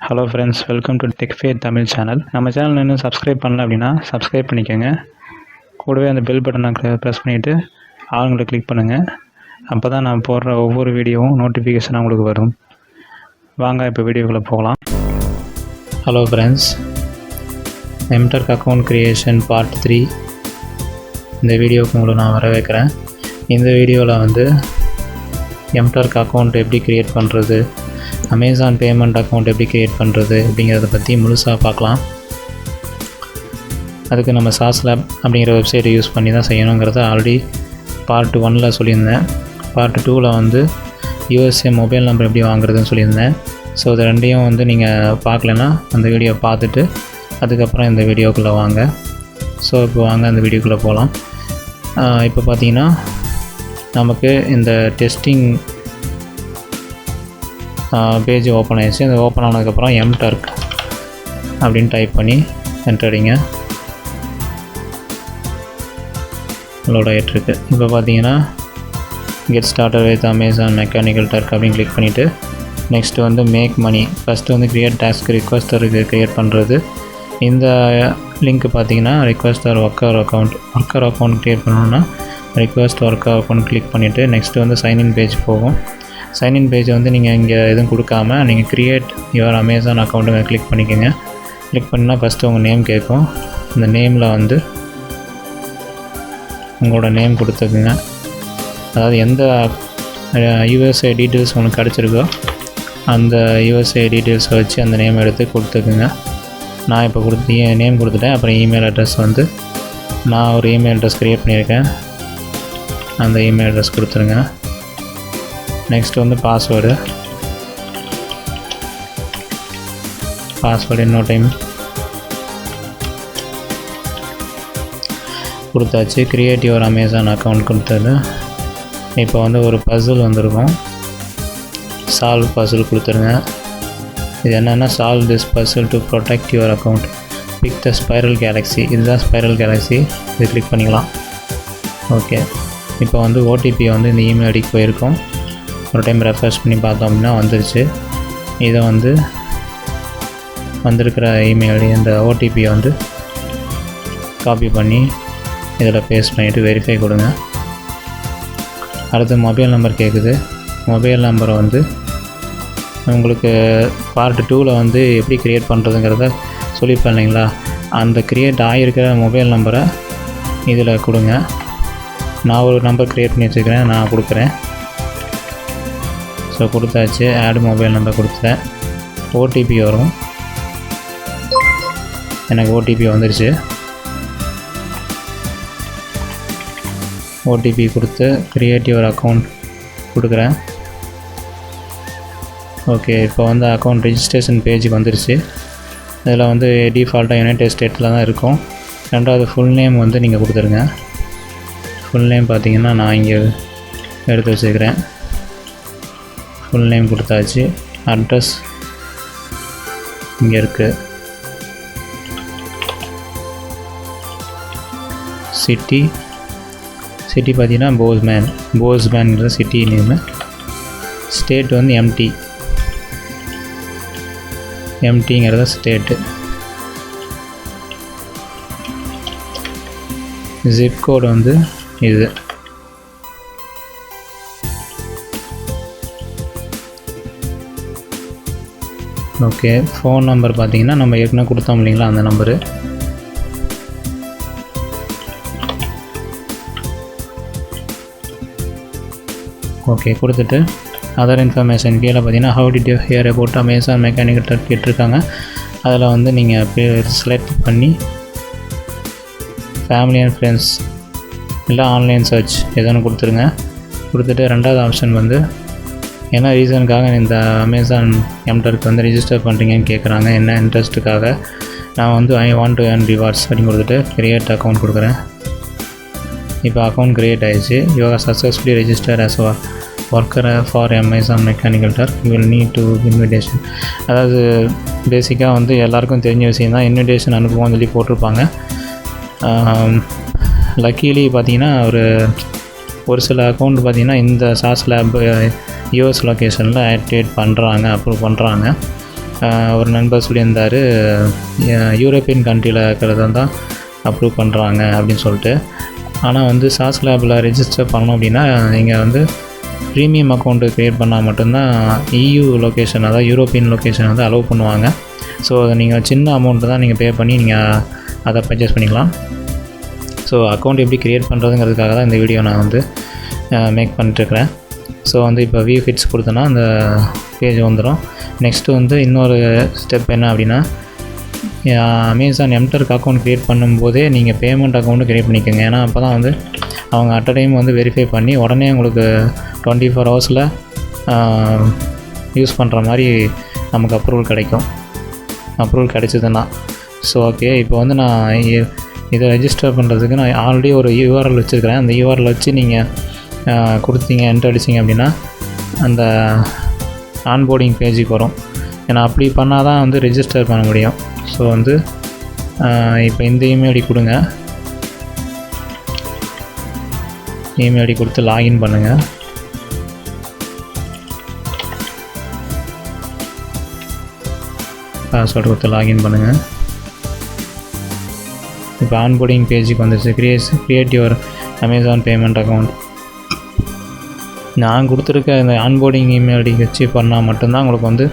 Hello friends, welcome to Techfed Tamil channel. நம்ம channel இன்னும் subscribe பண்ணல அப்படின்னா சப்ஸ்கிரைப் பண்ணிக்கோங்க. கூடவே அந்த பெல் பட்டனை ப்ரெஸ் பண்ணிவிட்டு ஆளுங்களை கிளிக் பண்ணுங்கள். அப்போ தான் நான் போடுற ஒவ்வொரு வீடியோவும் நோட்டிஃபிகேஷனாக உங்களுக்கு வரும். வாங்க இப்போ வீடியோக்குள்ளே போகலாம். Hello friends, Mturk account creation part 3 இந்த வீடியோவுக்கு உங்களை நான் வரவேற்கிறேன். இந்த வீடியோவில் வந்து Mturk அக்கௌண்ட் எப்படி க்ரியேட் பண்ணுறது, அமேசான் பேமெண்ட் அக்கௌண்ட் எப்படி க்ரியேட் பண்ணுறது அப்படிங்கிறத பற்றி முழுசாக பார்க்கலாம். அதுக்கு நம்ம சாஸ்லேப் அப்படிங்கிற வெப்சைட்டை யூஸ் பண்ணி தான் செய்யணுங்கிறத ஆல்ரெடி பார்ட் 1 சொல்லியிருந்தேன். பார்ட் 2 வந்து USA மொபைல் நம்பர் எப்படி வாங்குறதுன்னு சொல்லியிருந்தேன். ஸோ இது ரெண்டையும் வந்து நீங்கள் பார்க்கலன்னா அந்த வீடியோ பார்த்துட்டு அதுக்கப்புறம் இந்த வீடியோக்குள்ளே வாங்க. ஸோ இப்போ வாங்க அந்த வீடியோக்குள்ளே போகலாம். இப்போ பார்த்தீங்கன்னா நமக்கு இந்த டெஸ்டிங் பேஜ் ஓப்பன் ஆகிடுச்சு. இந்த ஓப்பன் ஆனதுக்கப்புறம் Mturk அப்படின்னு டைப் பண்ணி என்டர் அடிங்க. லோட் ஆகிட்டுருக்கு. இப்போ பார்த்தீங்கன்னா get started with Amazon mechanical Turk அப்படின்னு கிளிக் பண்ணிவிட்டு நெக்ஸ்ட்டு வந்து மேக் மணி. ஃபஸ்ட்டு வந்து க்ரியேட் டாஸ்க் ரிக்வஸ்டருக்கு க்ரியேட் பண்ணுறது. இந்த லிங்க் பார்த்தீங்கன்னா request or worker account create பண்ணணுன்னா ரிக்வஸ்ட் ஒர்க்கர் அக்கௌண்ட் கிளிக் பண்ணிவிட்டு நெக்ஸ்ட்டு வந்து சைன்இன் பேஜ் போகும். சைன்இன் பேஜ் வந்து நீங்கள் இங்கே எதுவும் கொடுக்காம நீங்கள் க்ரியேட் யுவர் அமேசான் அக்கௌண்ட்டுங்க கிளிக் பண்ணிக்கோங்க. கிளிக் பண்ணினா ஃபஸ்ட்டு உங்கள் நேம் கேட்கும். இந்த நேமில் வந்து உங்களோட நேம் கொடுத்துக்குங்க. அதாவது எந்த USA டீட்டெயில்ஸ் உங்களுக்கு கிடச்சிருக்கோ அந்த USA டீட்டெயில்ஸை வச்சு அந்த நேம் எடுத்து கொடுத்துக்குங்க. நான் இப்போ நேம் கொடுத்துட்டேன். அப்புறம் இமெயில் அட்ரஸ் வந்து நான் ஒரு இமெயில் அட்ரஸ் க்ரியேட் பண்ணியிருக்கேன். அந்த இமெயில் அட்ரஸ் கொடுத்துருங்க. நெக்ஸ்ட் வந்து பாஸ்வேர்டு இன்னொரு டைம் கொடுத்தாச்சு. க்ரியேட் யுவர் அமேசான் அக்கௌண்ட் கொடுத்தது. இப்போ வந்து ஒரு பசில் வந்திருக்கும். சால்வ் பசில் கொடுத்துருங்க. இது என்னென்னா solve this puzzle to protect your account, pick the spiral galaxy. இதுதான் ஸ்பைரல் கேலக்ஸி. இது கிளிக் பண்ணிக்கலாம். ஓகே, இப்போ வந்து ஓடிபி வந்து இந்த இமெயில் ஐடிக்கு போயிருக்கோம். ஒரு டைம் ரெஃப்ரெஷ் பண்ணி பார்த்தோம் அப்படின்னா வந்துருச்சு. இதை வந்து வந்திருக்கிற இமெயில் ஐடி இந்த ஓடிபியை வந்து காப்பி பண்ணி இதில் பேஸ்ட் பண்ணிவிட்டு வெரிஃபை கொடுங்க. அடுத்து மொபைல் நம்பர் கேட்குது. மொபைல் நம்பரை வந்து உங்களுக்கு பார்ட் 2 வந்து எப்படி க்ரியேட் பண்ணுறதுங்கிறத சொல்லியிருப்பேன் இல்லைங்களா, அந்த க்ரியேட் ஆகியிருக்கிற மொபைல் நம்பரை இதில் கொடுங்க. நான் ஒரு நம்பர் க்ரியேட் பண்ணி வச்சுக்கிறேன், நான் கொடுக்குறேன். ஸோ கொடுத்தாச்சு. ஆட் மொபைல் நம்பர் கொடுத்தேன். ஓடிபி வரும். எனக்கு ஓடிபி வந்துருச்சு. ஓடிபி கொடுத்து க்ரியேட் யுவர் அக்கௌண்ட் கொடுக்குறேன். ஓகே, இப்போ வந்து அக்கௌண்ட் ரெஜிஸ்ட்ரேஷன் பேஜுக்கு வந்துருச்சு. இதில் வந்து டிஃபால்ட்டாக யுனைடெட் ஸ்டேட்டில் தான் இருக்கும். ரெண்டாவது ஃபுல் நேம் வந்து நீங்கள் கொடுத்துருங்க. ஃபுல் நேம் பார்த்தீங்கன்னா நான் இங்கே எடுத்து வச்சுக்கிறேன். ஃபுல் நேம் கொடுத்தாச்சு. அட்ரஸ் இங்கே இருக்குது. சிட்டி பார்த்தீங்கன்னா போஸ்மேன்ங்கிற சிட்டி நேமு. ஸ்டேட் வந்து எம்டிங்கிறத ஸ்டேட்டு. ஜிப் கோடு வந்து இது. ஓகே, ஃபோன் நம்பர் பார்த்தீங்கன்னா நம்ம ஏற்கனவே கொடுத்தோம் இல்லைங்களா, அந்த நம்பரு. ஓகே கொடுத்துட்டு அதர் இன்ஃபர்மேஷன் கீழே பார்த்தீங்கன்னா how did you here about Amazon mechanical Turk கேட்டிருக்காங்க. அதில் வந்து நீங்கள் செலக்ட் பண்ணி ஃபேமிலி அண்ட் ஃப்ரெண்ட்ஸ் இல்லை ஆன்லைன் சர்ச் எதுன்னு கொடுத்துருங்க. கொடுத்துட்டு ரெண்டாவது ஆப்ஷன் வந்து என்ன ரீசனுக்காக இந்த அமேசான் Mturk வந்து ரிஜிஸ்டர் பண்ணுறீங்கன்னு கேட்குறாங்க, என்ன இன்ட்ரெஸ்ட்டுக்காக. நான் வந்து I want to earn rewards அப்படின்னு கொடுத்துட்டு க்ரியேட் அக்கௌண்ட் கொடுக்குறேன். இப்போ அக்கௌண்ட் க்ரியேட் ஆகிடுச்சு. You are successfully register as worker for Amazon mechanical Turk, you will need to invitation. அதாவது பேசிக்காக வந்து எல்லாேருக்கும் தெரிஞ்ச விஷயம் தான், இன்விடேஷன் அனுப்புவோம்னு சொல்லி போட்டிருப்பாங்க. லக்கீலி பார்த்தீங்கன்னா ஒரு சில அக்கௌண்ட் பார்த்திங்கன்னா இந்த சாஸ்லேப் US லொக்கேஷனில் ஆக்டிவேட் பண்ணுறாங்க, அப்ரூவ் பண்ணுறாங்க. ஒரு நண்பர் சொல்லியிருந்தார், யூரோப்பியன் கண்ட்ரியில் இருக்கிறத தான் அப்ரூவ் பண்ணுறாங்க அப்படின்னு சொல்லிட்டு. ஆனால் வந்து சாஸ் லேபில் ரெஜிஸ்டர் பண்ணோம் அப்படின்னா நீங்கள் வந்து ப்ரீமியம் அக்கௌண்ட்டு க்ரியேட் பண்ணால் மட்டும்தான் EU லொக்கேஷன், அதாவது யூரோப்பியன் லொக்கேஷன் வந்து அலோவ் பண்ணுவாங்க. ஸோ நீங்கள் சின்ன அமௌண்ட்டு தான் நீங்கள் பே பண்ணி நீங்கள் அதை பர்ச்சேஸ் பண்ணிக்கலாம். ஸோ அக்கௌண்ட் எப்படி க்ரியேட் பண்ணுறதுங்கிறதுக்காக தான் இந்த வீடியோ நான் வந்து மேக் பண்ணிட்டுருக்கிறேன். ஸோ வந்து இப்போ வியூ ஹிட்ஸ் கொடுத்தோன்னா அந்த பேஜ் வந்துடும். நெக்ஸ்ட்டு வந்து இன்னொரு ஸ்டெப் என்ன அப்படின்னா, அமேசான் Mturk அக்கௌண்ட் க்ரியேட் பண்ணும்போதே நீங்கள் பேமெண்ட் அக்கௌண்ட்டு க்ரியேட் பண்ணிக்கோங்க. ஏன்னா அப்போ தான் வந்து அவங்க அட் அ டைம் வந்து வெரிஃபை பண்ணி உடனே உங்களுக்கு 24 ஹவர்ஸில் யூஸ் பண்ணுற மாதிரி நமக்கு அப்ரூவல் கிடைக்கும். அப்ரூவல் கிடைச்சதுன்னா ஸோ ஓகே. இப்போ வந்து நான் இதை ரெஜிஸ்டர் பண்ணுறதுக்கு நான் ஆல்ரெடி ஒரு URL வச்சுருக்கிறேன். அந்த URL வச்சு நீங்கள் கொடுத்தீங்க, என்ட்ரு அடிச்சிங்க அப்படின்னா அந்த ஆன்போர்டிங் பேஜுக்கு வரும். ஏன்னா அப்படி பண்ணால் தான் வந்து ரெஜிஸ்டர் பண்ண முடியும். ஸோ வந்து இப்போ இந்த இமெயில் ஐடி கொடுங்க. இமெயில் ஐடி கொடுத்து லாகின் பண்ணுங்கள். பாஸ்வேர்டு கொடுத்து லாகின் பண்ணுங்கள். இப்போ ஆன்போர்டிங் பேஜுக்கு வந்துச்சு. Create your Amazon payment account. நான் கொடுத்துருக்க இந்த ஆன்போர்டிங் இமெயில் ஐடி வச்சு பண்ணால் மட்டும்தான் உங்களுக்கு வந்து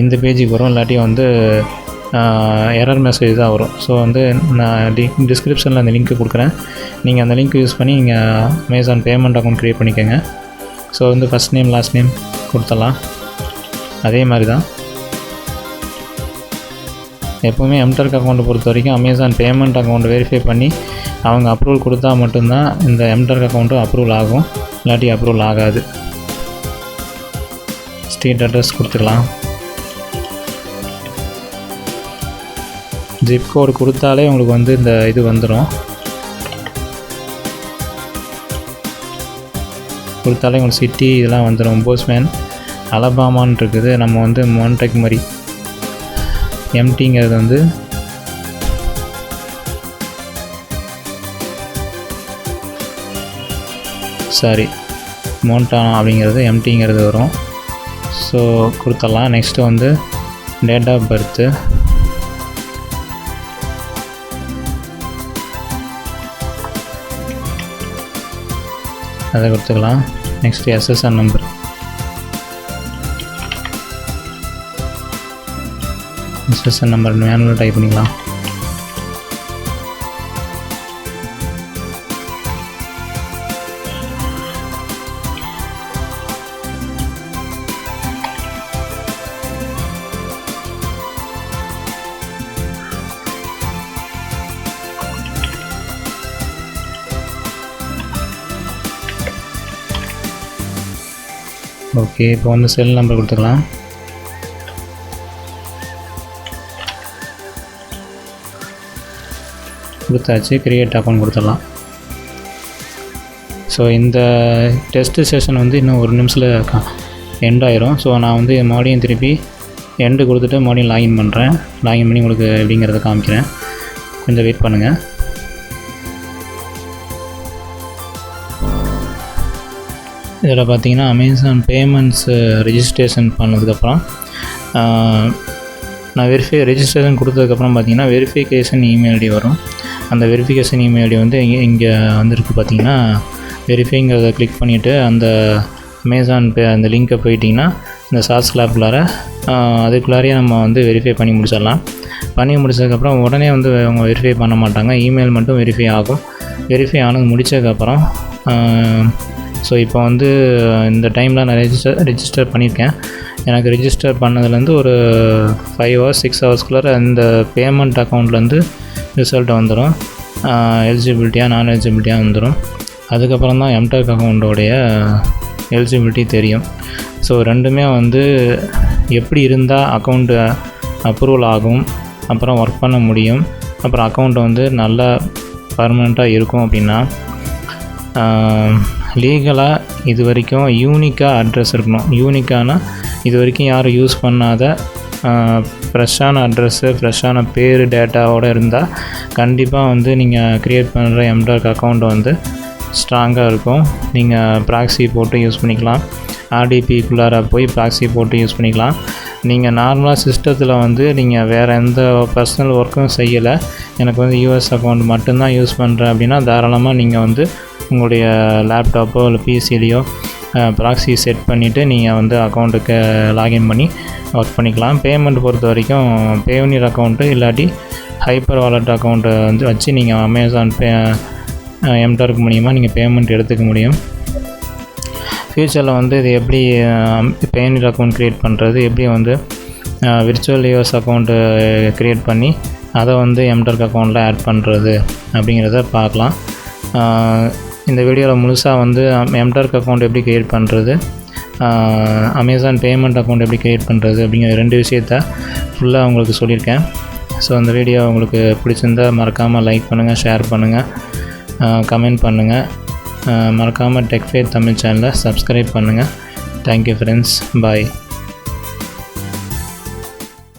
இந்த பேஜுக்கு வரும். இல்லாட்டி வந்து எரர் மெசேஜ் தான் வரும். ஸோ வந்து நான் டிஸ்கிரிப்ஷனில் அந்த லிங்க்கு கொடுக்குறேன். நீங்கள் அந்த லிங்க் யூஸ் பண்ணி நீங்கள் அமேசான் பேமெண்ட் அக்கௌண்ட் க்ரியேட் பண்ணிக்கோங்க. ஸோ வந்து ஃபஸ்ட் நேம் லாஸ்ட் நேம் கொடுத்துடலாம். அதே மாதிரி தான் எப்போவுமே Mturk அக்கௌண்ட்டை பொறுத்த வரைக்கும் அமேசான் பேமெண்ட் அக்கௌண்ட் வெரிஃபை பண்ணி அவங்க அப்ரூவல் கொடுத்தா மட்டும்தான் இந்த Mturk அக்கௌண்ட்டும் அப்ரூவல் ஆகும். இல்லாட்டி அப்ரூவல் ஆகாது. ஸ்ட்ரீட் அட்ரஸ் கொடுத்துக்கலாம். ஜிப் கோடு கொடுத்தாலே உங்களுக்கு வந்து இந்த இது வந்துடும். கொடுத்தாலே உங்களுக்கு சிட்டி இதெல்லாம் வந்துடும். போஸ்மேன் அலபாமான்னு இருக்குது. நம்ம வந்து மோன்டெக் மாதிரி எம்டிங்கிறது வந்து மோன்டானா அப்படிங்கிறது எம்டிங்கிறது வரும். ஸோ கொடுத்துடலாம். நெக்ஸ்ட்டு வந்து டேட் ஆஃப் பர்த்து, அதை கொடுத்துக்கலாம். Next SSN number, SSN number manual type பண்ணிக்கலாம். ஓகே. இப்போ வந்து செல் நம்பர் கொடுத்துக்கலாம். கொடுத்தாச்சு. கிரியேட் அக்கௌண்ட் கொடுத்துடலாம். ஸோ இந்த டெஸ்ட்டு செஷன் வந்து இன்னும் ஒரு நிமிஷத்தில் எண்ட் ஆயிரும். ஸோ நான் வந்து மறுபடியும் திருப்பி எண்டு கொடுத்துட்டு மறுபடியும் லாகின் பண்ணுறேன். லாகின் பண்ணி உங்களுக்கு எப்படிங்கிறத காமிக்கிறேன். கொஞ்சம் வெயிட் பண்ணுங்கள். இதில் பார்த்தீங்கன்னா அமேசான் பேமெண்ட்ஸு ரெஜிஸ்ட்ரேஷன் பண்ணதுக்கப்புறம் நான் ரெஜிஸ்ட்ரேஷன் கொடுத்ததுக்கப்புறம் பார்த்தீங்கன்னா வெரிஃபிகேஷன் இமெயில் ஐடி வரும். அந்த வெரிஃபிகேஷன் இமெயில் ஐடி வந்து இங்கே வந்துருக்கு. பார்த்தீங்கன்னா வெரிஃபைங்கிறத கிளிக் பண்ணிவிட்டு அந்த அமேசான் அந்த லிங்க்கை போயிட்டிங்கன்னா இந்த சாஸ் லேப்குள்ளார அதுக்குள்ளாரையே நம்ம வந்து வெரிஃபை பண்ணி முடிச்சிடலாம். பண்ணி முடிச்சதுக்கப்புறம் உடனே வந்து அவங்க வெரிஃபை பண்ண மாட்டாங்க. இமெயில் மட்டும் வெரிஃபை ஆகும். வெரிஃபை ஆனது முடித்ததுக்கப்புறம் ஸோ இப்போ வந்து இந்த டைமில் நான் ரெஜிஸ்டர் பண்ணியிருக்கேன். எனக்கு ரெஜிஸ்டர் பண்ணதுலேருந்து ஒரு 5 hours 6 ஹவர்ஸ்குள்ளார இந்த பேமெண்ட் அக்கௌண்ட்லேருந்து ரிசல்ட் வந்துடும். எலிஜிபிலிட்டியாக நான் எலிஜிபிலிட்டியாக வந்துடும். அதுக்கப்புறம் தான் Mturk அக்கௌண்ட்டோடைய எலிஜிபிலிட்டி தெரியும். ஸோ ரெண்டுமே வந்து எப்படி இருந்தால் அக்கௌண்ட்டு அப்ரூவல் ஆகும், அப்புறம் ஒர்க் பண்ண முடியும், அப்புறம் அக்கௌண்ட் வந்து நல்லா பர்மனெண்ட்டாக இருக்கும் அப்படின்னா லீகலாக இது வரைக்கும் யூனிக்காக அட்ரஸ் இருக்கணும். யூனிக்கானா இது வரைக்கும் யாரும் யூஸ் பண்ணாத ஃப்ரெஷ்ஷான அட்ரெஸ்ஸு, ஃப்ரெஷ்ஷான பேர், டேட்டாவோடு இருந்தால் கண்டிப்பாக வந்து நீங்கள் க்ரியேட் பண்ணுற Mturk அக்கௌண்ட்டை வந்து ஸ்ட்ராங்காக இருக்கும். நீங்கள் ப்ராக்ஸி போட்டு யூஸ் பண்ணிக்கலாம். RDPக்குள்ளார போய் ப்ராக்ஸி போட்டு யூஸ் பண்ணிக்கலாம். நீங்கள் நார்மலாக சிஸ்டத்தில் வந்து நீங்கள் வேறு எந்த பர்சனல் ஒர்க்கும் செய்யலை, எனக்கு வந்து யூஎஸ் அக்கௌண்ட் மட்டும்தான் யூஸ் பண்ணுறேன் அப்படின்னா தாராளமாக நீங்கள் வந்து உங்களுடைய லேப்டாப்போ இல்லை பிசிலையோ ப்ராக்ஸி செட் பண்ணிவிட்டு நீங்கள் வந்து அக்கௌண்ட்டுக்கு லாகின் பண்ணி ஒர்க் பண்ணிக்கலாம். பேமெண்ட் பொறுத்த வரைக்கும் பேவ்னியர் அக்கௌண்ட்டு இல்லாட்டி ஹைப்பர் வாலெட் அக்கௌண்ட்டை வந்து வச்சு நீங்கள் அமேசான் Mturk மூலிமா நீங்கள் பேமெண்ட் எடுத்துக்க முடியும். ஃப்யூச்சரில் வந்து இது எப்படி பேவ்னியர் அக்கௌண்ட் க்ரியேட் பண்ணுறது, எப்படி வந்து விர்ச்சுவல் யூஎஸ் அக்கௌண்ட்டு க்ரியேட் பண்ணி அதை வந்து Mturk அக்கௌண்ட்டில் ஆட் பண்ணுறது அப்படிங்கிறத பார்க்கலாம். இந்த வீடியோவில் முழுசாக வந்து Mturk அக்கௌண்ட் எப்படி க்ரியேட் பண்ணுறது, அமேசான் பேமெண்ட் அக்கௌண்ட் எப்படி க்ரியேட் பண்ணுறது அப்படிங்கிற 2 விஷயத்த ஃபுல்லாக உங்களுக்கு சொல்லியிருக்கேன். ஸோ அந்த வீடியோ உங்களுக்கு பிடிச்சிருந்தால் மறக்காமல் லைக் பண்ணுங்கள், ஷேர் பண்ணுங்கள், கமெண்ட் பண்ணுங்கள். மறக்காமல் டெக் ஃபேத் தமிழ் சேனலை சப்ஸ்கிரைப் பண்ணுங்கள். தேங்க்யூ ஃப்ரெண்ட்ஸ், பாய்.